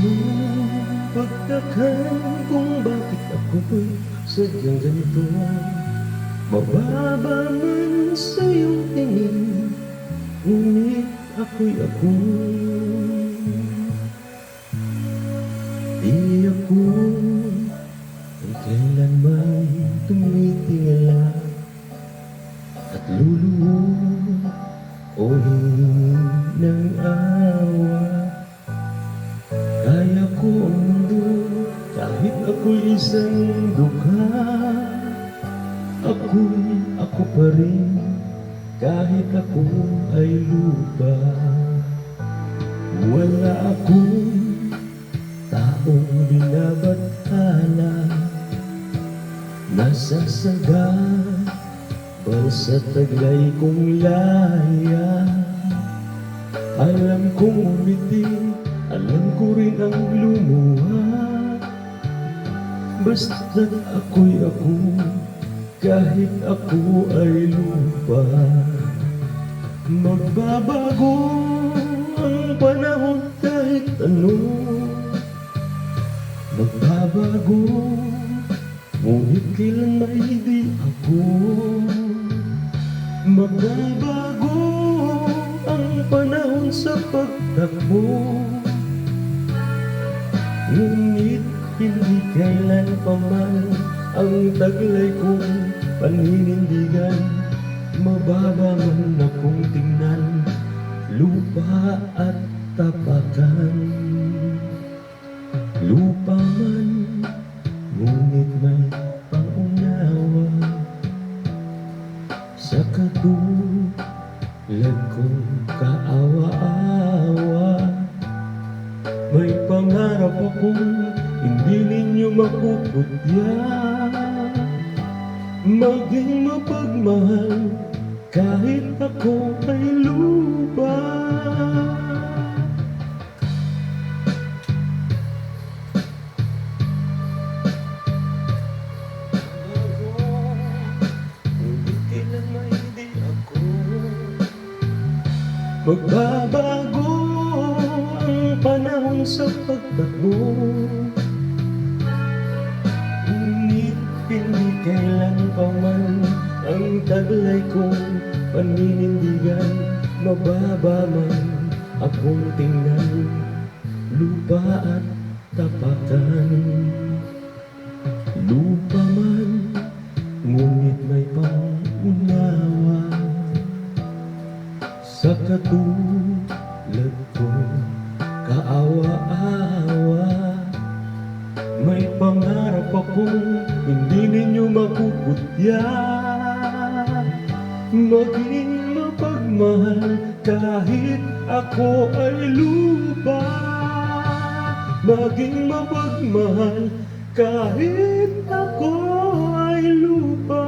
mong pagtakhan kung bakit ako'y sadyang ganito. Mababa man sa iyong tingin, ngunit ako'y ako. Di ako ang kailanman tumitingala at luluhod o hingin ng awa. Kaya ko ang mundo kahit ako'y isang dukha. Ako'y ako pa rin kahit ako ay lupa. Wala akong taong binabatala, nasasaga sa taglay kong laya. Alam kong umiti, alam ko rin ang lumuha. Basta't ako'y ako, kahit ako ay lupa. Magbabago ang panahon kahit ano, magbabago, ngunit kailan may di ako. Magbabago ang panahon sa pagtakbo, ngunit hindi kailan pa man ang taglay kong paninindigan. Mababa man akong tingnan, lupa at tapakan. Lupa man, ngunit may pangunawa. Sa katulad kong kaawa-awa, may pangarap akong hindi ninyo mapuputya. Maging mapagmahal kahit ako ay lupa. Ngunit kailan may hindi ako. Magbabago ang panahon sa pagtakbo, ngunit hindi kailan pa man ang taglay kong paninindigan. Mababa man akong tingnan, lupa at tapakan. Lupa man, ngunit may pangunawa. Sa katulad kong kaawa-awa, may pangarap akong hindi ninyo mapuputya. Maging mapagmahal kahit ako ay lupa. Maging mapagmahal kahit ako ay lupa.